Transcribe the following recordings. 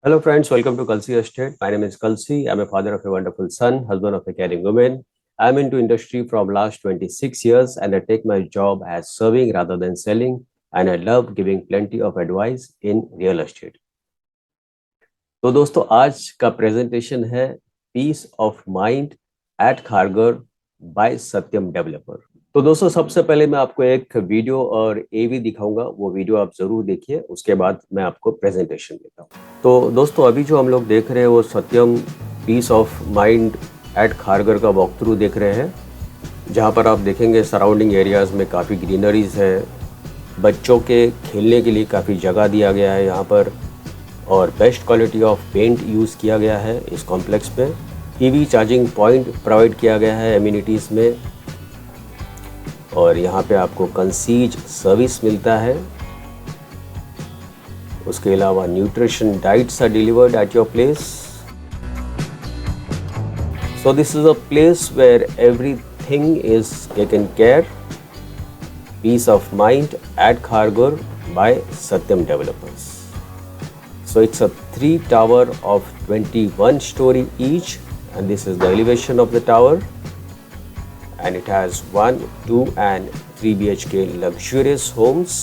Hello, friends. Welcome to Kalsi Estate. My name is Kalsi. I'm a father of a wonderful son, husband of a caring woman. I'm into industry from last 26 years, and I take my job as serving rather than selling. And I love giving plenty of advice in real estate. तो दोस्तों आज का presentation है peace of mind at Kharghar by Satyam developer. तो दोस्तों सबसे पहले मैं आपको एक वीडियो और एवी दिखाऊंगा, वो वीडियो आप जरूर देखिए, उसके बाद मैं आपको प्रेजेंटेशन देता हूँ। तो दोस्तों अभी जो हम लोग देख रहे हैं वो Satyam peace of mind at Kharghar का वॉक थ्रू देख रहे हैं, जहाँ पर आप देखेंगे सराउंडिंग एरियाज में काफ़ी ग्रीनरीज है, बच्चों के खेलने के लिए काफ़ी जगह दिया गया है यहाँ पर, और best quality of paint use किया गया है इस कॉम्प्लेक्स में। ईवी चार्जिंग पॉइंट प्रोवाइड किया गया है एमिनिटीज़ में, और यहाँ पे आपको कंसीज सर्विस मिलता है। उसके अलावा nutrition diets are delivered at your place. So this is a place where everything is taken care. Peace of mind at Kharghar by Satyam developers. So it's a 3 tower of 21 story each, and this is the elevation of the tower, and it has 1, 2 and 3 BHK luxurious homes.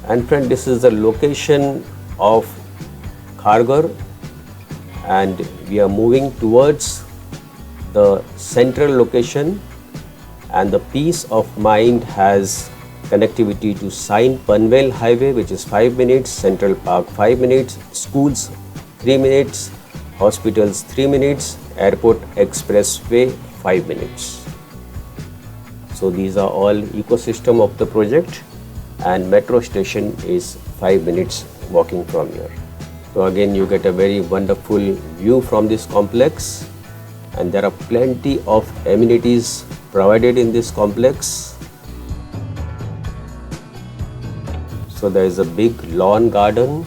And friend, this is the location of Kharghar, and we are moving towards the central location, and the peace of mind has connectivity to Sine Panvel Highway, which is 5 minutes, Central Park 5 minutes, schools 3 minutes, hospitals 3 minutes, airport expressway 5 minutes. So these are all ecosystem of the project, and metro station is 5 minutes walking from here. So again you get a very wonderful view from this complex, and there are plenty of amenities provided in this complex. So there is a big lawn garden,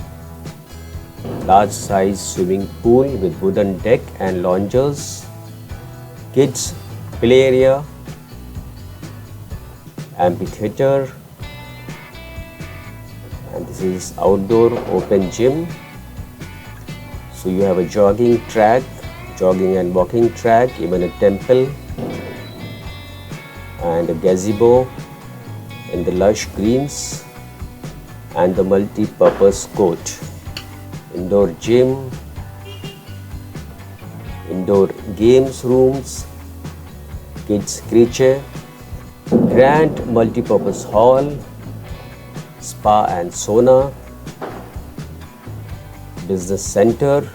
large size swimming pool with wooden deck and loungers, kids play area, amphitheater, and this is outdoor open gym. So you have a jogging track, jogging and walking track, even a temple, and a gazebo in the lush greens, and the multi-purpose court, indoor gym, indoor games rooms, kids creature, grand multi-purpose hall, spa and sauna, business center,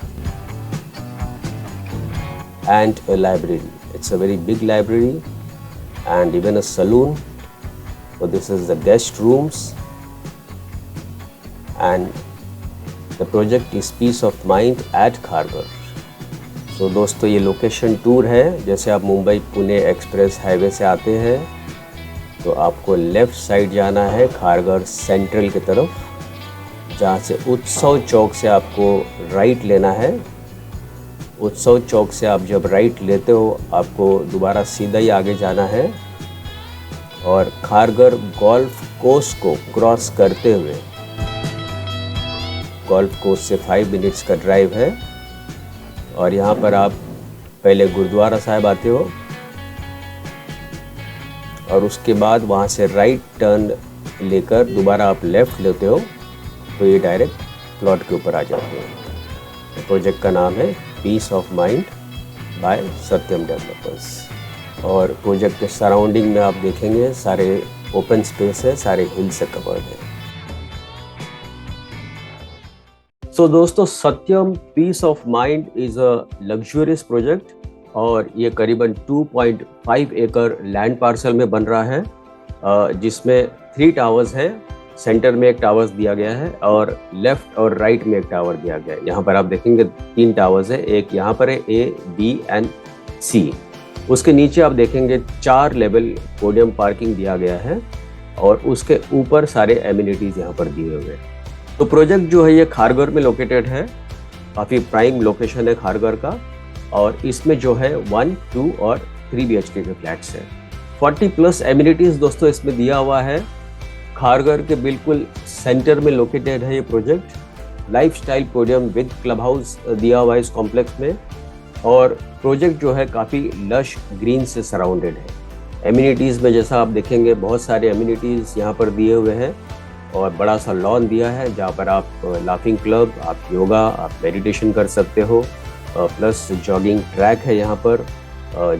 and a library. It's a very big library, and even a saloon. So this is the guest rooms, and the project is peace of mind at Kharghar. So दोस्तों ये location tour है। जैसे आप Mumbai Pune express highway से आते हैं तो आपको लेफ़्ट साइड जाना है खारघर सेंट्रल की तरफ, जहाँ से उत्सव चौक से आपको राइट लेना है। उत्सव चौक से आप जब राइट लेते हो आपको दोबारा सीधा ही आगे जाना है, और खारघर गोल्फ कोर्स को क्रॉस करते हुए गोल्फ कोर्स से 5 मिनट्स का ड्राइव है, और यहाँ पर आप पहले गुरुद्वारा साहिब आते हो, और उसके बाद वहाँ से राइट टर्न लेकर दोबारा आप लेफ़्ट लेते हो तो ये डायरेक्ट प्लॉट के ऊपर आ जाते हो। प्रोजेक्ट का नाम है peace of mind by Satyam developers, और प्रोजेक्ट के सराउंडिंग में आप देखेंगे सारे ओपन स्पेस है, सारे हिल से कवर्ड है। तो दोस्तों Satyam peace of mind is a luxurious project, और ये करीबन 2.5 एकड़ लैंड पार्सल में बन रहा है, जिसमें 3 टावर्स है। सेंटर में एक टावर्स दिया गया है, और लेफ्ट और राइट में एक टावर दिया गया है। यहाँ पर आप देखेंगे 3 टावर्स है, एक यहाँ पर है A, B एंड C। उसके नीचे आप देखेंगे 4 लेवल पोडियम पार्किंग दिया गया है, और उसके ऊपर सारे एमिनिटीज़ यहाँ पर दिए हुए हैं। तो प्रोजेक्ट जो है ये खारघर में लोकेटेड है, काफ़ी प्राइम लोकेशन है खारघर का, और इसमें जो है 1, 2 और 3 BHK के फ्लैट्स हैं। 40+ एमिनिटीज़ दोस्तों इसमें दिया हुआ है। खारघर के बिल्कुल सेंटर में लोकेटेड है ये project. Lifestyle podium with club house दिया हुआ है इस कॉम्प्लेक्स में, और प्रोजेक्ट जो है काफ़ी लश ग्रीन से सराउंडेड है। एमिनिटीज़ में जैसा आप देखेंगे बहुत सारे एमिनिटीज़ यहाँ पर दिए हुए हैं, और बड़ा सा लॉन दिया है जहाँ पर आप लाफिंग क्लब, आप योगा, आप मेडिटेशन कर सकते हो, प्लस जॉगिंग ट्रैक है यहाँ पर,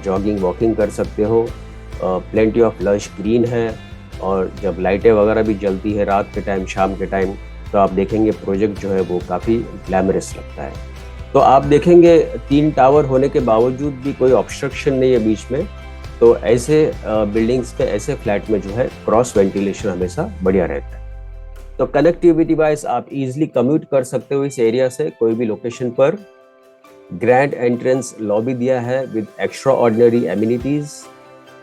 जॉगिंग वॉकिंग कर सकते हो। प्लेंटी ऑफ लश ग्रीन है, और जब लाइटें वगैरह भी जलती है रात के टाइम, शाम के टाइम, तो आप देखेंगे प्रोजेक्ट जो है वो काफ़ी ग्लैमरस लगता है। तो आप देखेंगे 3 टावर होने के बावजूद भी कोई ऑब्स्ट्रक्शन नहीं है बीच में। तो ऐसे बिल्डिंग्स पे, ऐसे फ्लैट में जो है क्रॉस वेंटिलेशन हमेशा बढ़िया रहता है। तो कनेक्टिविटी वाइज आप इजीली कम्यूट कर सकते हो इस एरिया से कोई भी लोकेशन पर। ग्रैंड एंट्रेंस लॉबी दिया है विद एक्स्ट्रा ऑर्डिनरी एमिनिटीज़,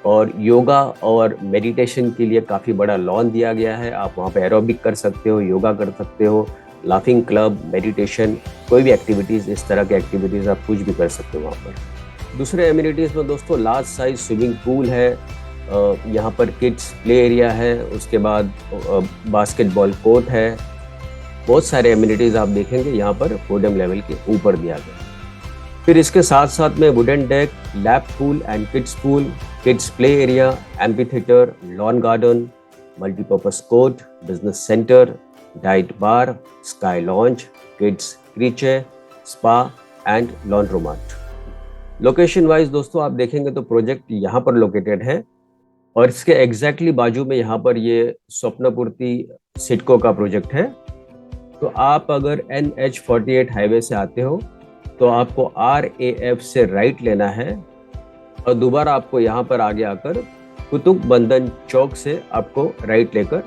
और योगा और मेडिटेशन के लिए काफ़ी बड़ा लॉन दिया गया है। आप वहाँ पे एरोबिक कर सकते हो, योगा कर सकते हो, लाफिंग क्लब, मेडिटेशन, कोई भी एक्टिविटीज़, इस तरह की एक्टिविटीज़ आप कुछ भी कर सकते हो वहाँ पर। दूसरे एमिनिटीज़ में दोस्तों लार्ज साइज स्विमिंग पूल है, यहाँ पर किड्स प्ले एरिया है, उसके बाद बास्केटबॉल कोर्ट है। बहुत सारे एमिनिटीज़ आप देखेंगे यहाँ पर पोडियम लेवल के ऊपर दिया गया। फिर इसके साथ साथ में wooden deck, lap pool and kids play area, amphitheatre, lawn garden, multipurpose court, business centre, diet bar, sky lounge, kids creche, spa and laundromat. Location wise दोस्तों आप देखेंगे तो प्रोजेक्ट यहाँ पर लोकेटेड है, और इसके एग्जैक्टली बाजू में यहाँ पर ये स्वप्नपूर्ति सिडको का प्रोजेक्ट है। तो आप अगर NH48 हाईवे से आते हो तो आपको RAF से राइट लेना है, और दोबारा आपको यहाँ पर आगे आकर कुतुब बंधन चौक से आपको राइट लेकर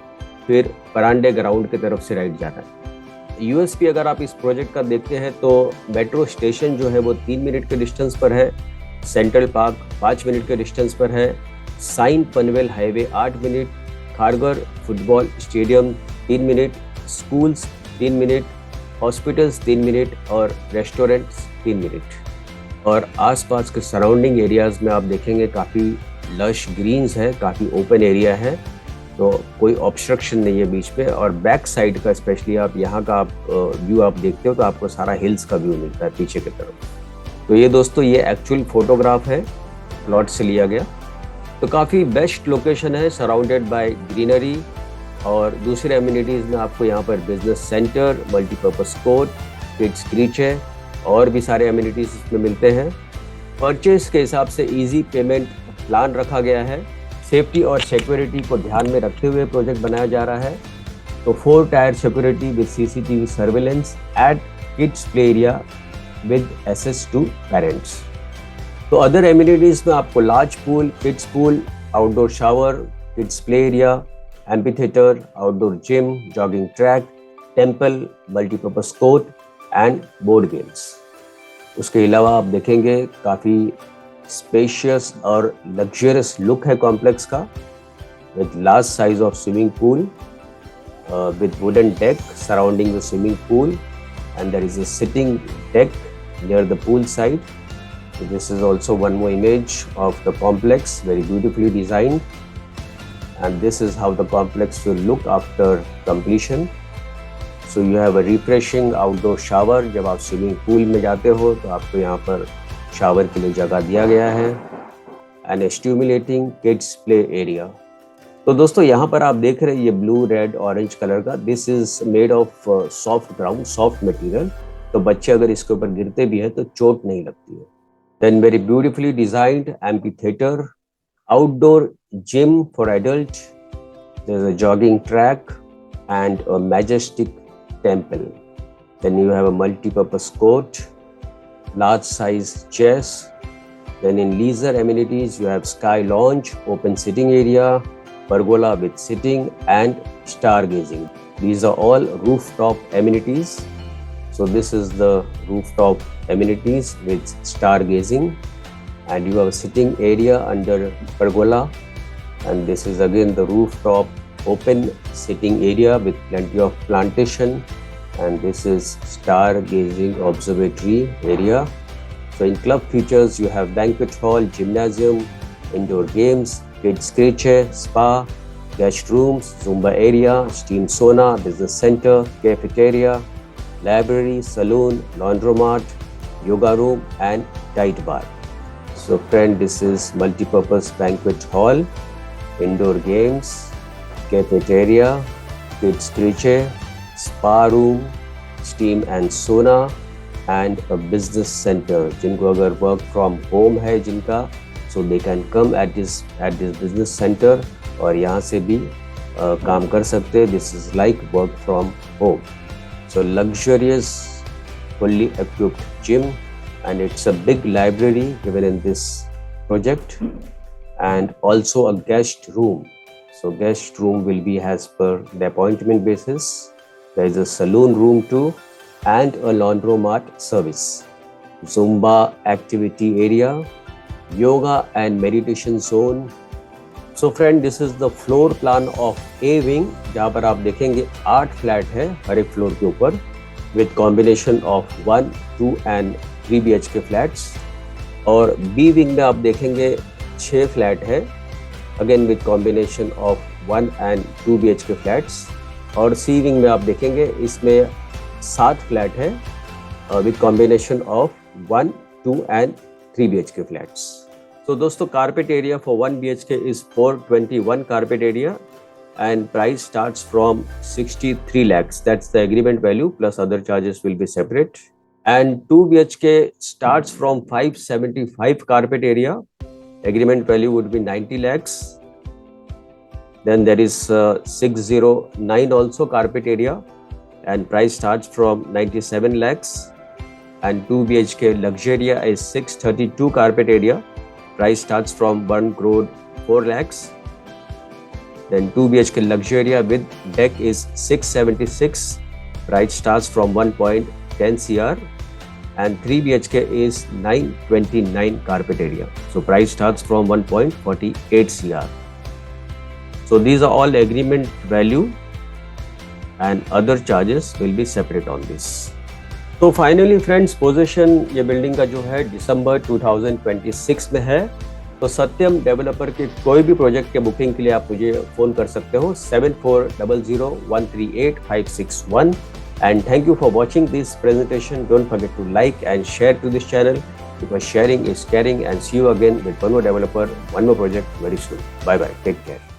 फिर परांडे ग्राउंड की तरफ से राइट जाना है। यूएसपी अगर आप इस प्रोजेक्ट का देखते हैं तो मेट्रो स्टेशन जो है वो 3 मिनट के डिस्टेंस पर है, सेंट्रल पार्क 5 मिनट के डिस्टेंस पर है, Sion Panvel highway 8 minute, Kharghar football stadium 3 minute, schools 3 minute, hospitals 3 minute, और रेस्टोरेंट्स 3 मिनट। और आसपास के सराउंडिंग एरियाज़ में आप देखेंगे काफ़ी लश ग्रीन्स है, काफ़ी ओपन एरिया है, तो कोई ऑब्स्ट्रक्शन नहीं है बीच में। और बैक साइड का स्पेशली आप यहाँ का आप व्यू आप देखते हो तो आपको सारा हिल्स का व्यू मिलता है पीछे की तरफ। तो ये दोस्तों ये एक्चुअल फोटोग्राफ है, प्लॉट से लिया गया। तो काफ़ी बेस्ट लोकेशन है, सराउंडेड बाय ग्रीनरी, और दूसरे एमिनिटीज़ में आपको यहाँ पर business centre, multipurpose court, kids creche, और भी सारे एमिनिटीज़ इसमें मिलते हैं। परचेज के हिसाब से इजी पेमेंट प्लान रखा गया है। सेफ्टी और सिक्योरिटी को ध्यान में रखते हुए प्रोजेक्ट बनाया जा रहा है। तो 4 tier security with CCTV surveillance at kids play area with access to parents. तो अदर एमिनिटीज़ में आपको large pool, kids pool, outdoor shower, kids play area, amphitheatre, outdoor gym, jogging track, temple, multipurpose court and board games. उसके अलावा आप देखेंगे काफ़ी spacious और luxurious look है कॉम्प्लेक्स का, with large size of swimming pool with wooden deck surrounding the swimming pool, and there is a sitting deck near the pool side. So this is also one more image of the complex, very beautifully designed, and this is how the complex will look after completion. So you have a refreshing outdoor shower. जब आप swimming pool में जाते हो तो आपको यहाँ पर shower के लिए जगह दिया गया है, and a stimulating kids play area. तो दोस्तों यहाँ पर आप देख रहे हैं ये ब्लू, रेड, ऑरेंज कलर का, this is made of soft ground, soft material, तो बच्चे अगर इसके ऊपर गिरते भी हैं तो चोट नहीं लगती है। Then very beautifully designed amphitheatre, outdoor gym for adult, there is a jogging track and a majestic temple. Then you have a multipurpose court, large size chess. Then in leisure amenities you have sky lounge, open sitting area, pergola with sitting and stargazing. These are all rooftop amenities. So this is the rooftop amenities with stargazing, and you have a sitting area under pergola, and this is again the rooftop open sitting area with plenty of plantation, and this is stargazing observatory area. So in club features you have banquet hall, gymnasium, indoor games, kids creche, spa, guest rooms, Zumba area, steam sauna, business center, cafeteria, library, saloon, laundromat, yoga room and tight bar. So friend, this is multi-purpose banquet hall, indoor games, cafeteria, kids creche, spa room, steam and sauna and a business center. जिनको अगर work from home है जिनका, so they can come at this business center और यहाँ से भी काम कर सकते हैं. This is like work from home. So luxurious, fully equipped gym, and it's a big library given in this project, and also a guest room. So guest room will be as per the appointment basis. There is a saloon room too and a laundromat service. Zumba activity area, yoga and meditation zone. So friend, this is the floor plan of A wing, जहाँ पर आप देखेंगे 8 flat है हर एक floor के ऊपर, with combination of 1, 2 and 3 BHK flats. और B wing में आप देखेंगे 6 फ्लैट है, again with combination of 1 and 2 BHK flats. और C wing में आप देखेंगे इसमें 7 फ्लैट है with combination of 1, 2 and 3 BHK flats. So दोस्तों, carpet area for 1 BHK is 421 carpet area and price starts from 63 lakhs. That's the agreement value plus other charges will be separate. And 2 BHK starts from 575 carpet area. Agreement value would be 90 lakhs. Then there is 609 also carpet area and price starts from 97 lakhs. And 2 BHK Luxuria is 632 carpet area. Price starts from 1 crore 4 lakhs. Then 2 BHK Luxuria with deck is 676. Price starts from 1.10 CR. And 3 BHK is 929 carpet area. So price starts from 1.48 CR. So these are all agreement value and other charges will be separate on this. तो finally friends, position ये building का जो है दिसंबर 2026 में है. तो सत्यम developer के कोई भी प्रोजेक्ट के बुकिंग के लिए आप मुझे फ़ोन कर सकते हो 7400138561. And thank you for watching this presentation. Don't forget to like and share to this channel because sharing is caring, and see you again with one more developer, one more project very soon. Bye bye. Take care.